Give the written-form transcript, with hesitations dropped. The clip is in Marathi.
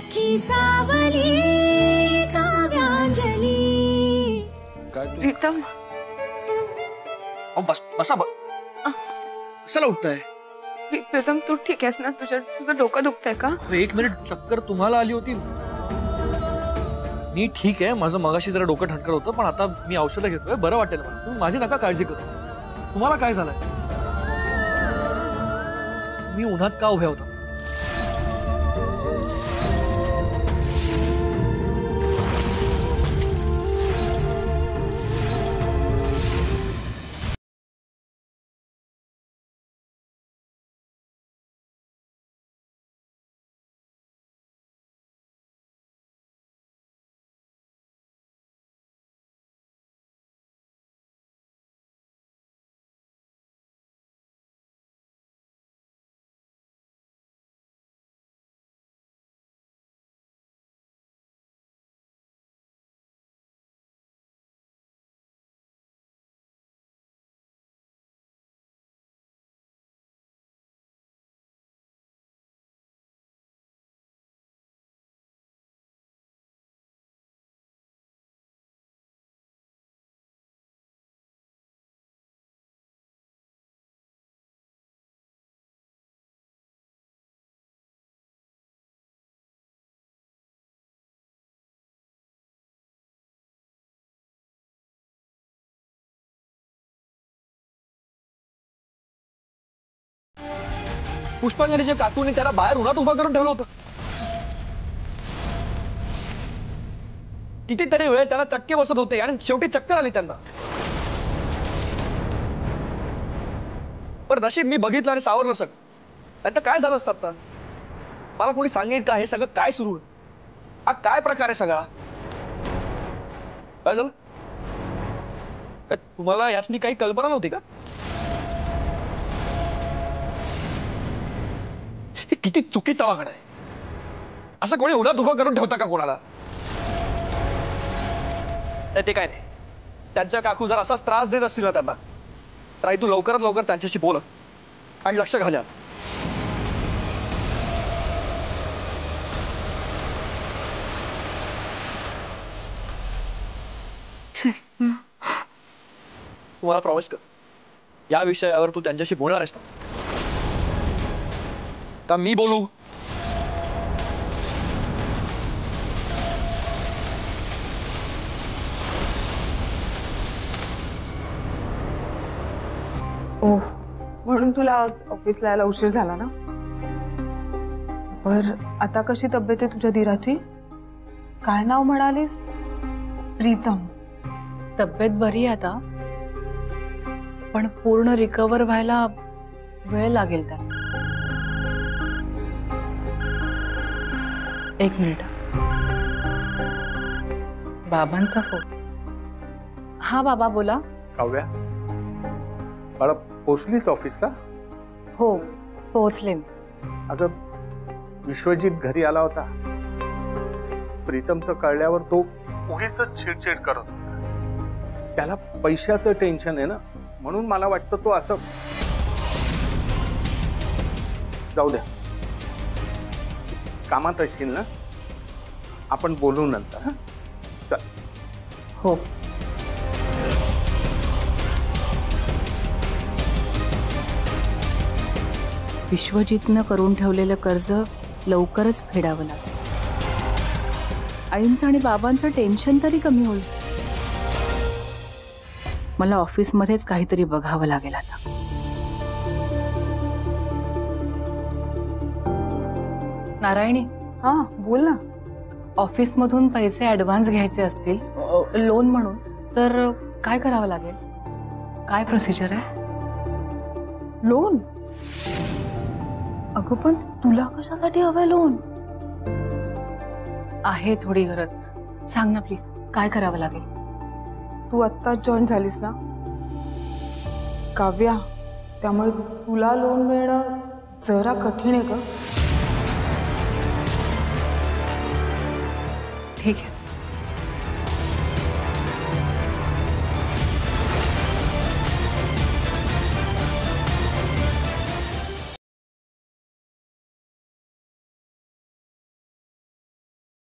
सखी सावली काव्यांजली। प्रीतम बस बसा कशाला उठताय? प्रीतम तू ठीक आहेस ना? तुझं डोकं दुखतंय का? एक मिनिट, चक्कर तुम्हाला आली होती? मी ठीक आहे, माझं मगाशी जरा डोकं ठणकर होतं, पण आता मी औषधं घेतोय, बरं वाटेल मला। तुम्ही माझी नका काळजी करू। तुम्हाला काय झालंय? मी उन्हात का उभ्या होता? पुष्पांजलीच्या काकूने त्याला बाहेर उन्हात उभा करून ठेवलं होतं। कितीतरी वेळ त्याला चटके बसत होते आणि शेवटी चक्कर आली त्यांना। पण नशीब मी बघितलं आणि सावरलं सगळं, नाहीतर काय झालं असतं आता? मला कोणी सांगेल का हे सगळं काय सुरू आहे? हा काय प्रकार आहे सगळा? काय झालं? तुम्हाला यातली काही कल्पना नव्हती का? किती चुकीचा वागण आहे। असं कोणी उन्हात उभं करून ठेवता का कोणाला? ते काय नाही, त्यांच्या काकू जर असाच त्रास देत असतील ना त्यांना, तर आई तू लवकरात लवकर त्यांच्याशी बोल आणि लक्ष घाल। तुम्हाला प्रॉमिस कर, या विषयावर तू त्यांच्याशी बोलणार आहेस ना? का मी बोलू? ओह, म्हणून तुला आज ऑफिसला यायला उशीर झाला ना? बर, आता कशी तब्येत आहे तुझ्या धीराची? काय नाव म्हणालीस? प्रीतम. तब्येत बरी आहे आता, पण पूर्ण रिकवर व्हायला वेळ लागेल त्याला। एक मिनिट, बाबांचा फोन। हा बाबा बोला। काव्या, बाळा पोचलीच ऑफिसला? हो पोहोचले। अगं विश्वजित घरी आला होता, प्रीतमचं कळल्यावर तो उगीच चिडचिड करत होता। त्याला पैशाचं टेन्शन आहे ना, म्हणून मला वाटतं तो असं। जाऊ द्या, कामात असशील ना, आपण बोलू नंतर। हा चल। हो विश्वजितनं करून ठेवलेलं कर्ज लवकरच फेडावं लागेल। आईंचं आणि बाबांचं टेन्शन तरी कमी होईल। मला ऑफिसमध्येच काहीतरी बघावं लागेल आता। नारायणी। हा बोल ना। ऑफिसमधून पैसे ॲडव्हान्स घ्यायचे असतील लोन म्हणून, तर काय करावं लागेल? काय प्रोसिजर आहे? लोन? अगं पण तुला कशासाठी हवंय लोन? आहे थोडी गरज, सांग ना प्लीज, काय करावं लागेल? तू आत्ताच जॉईन झालीस ना काव्या, त्यामुळे तुला लोन मिळणं जरा कठीण आहे ग। ठीक आहे,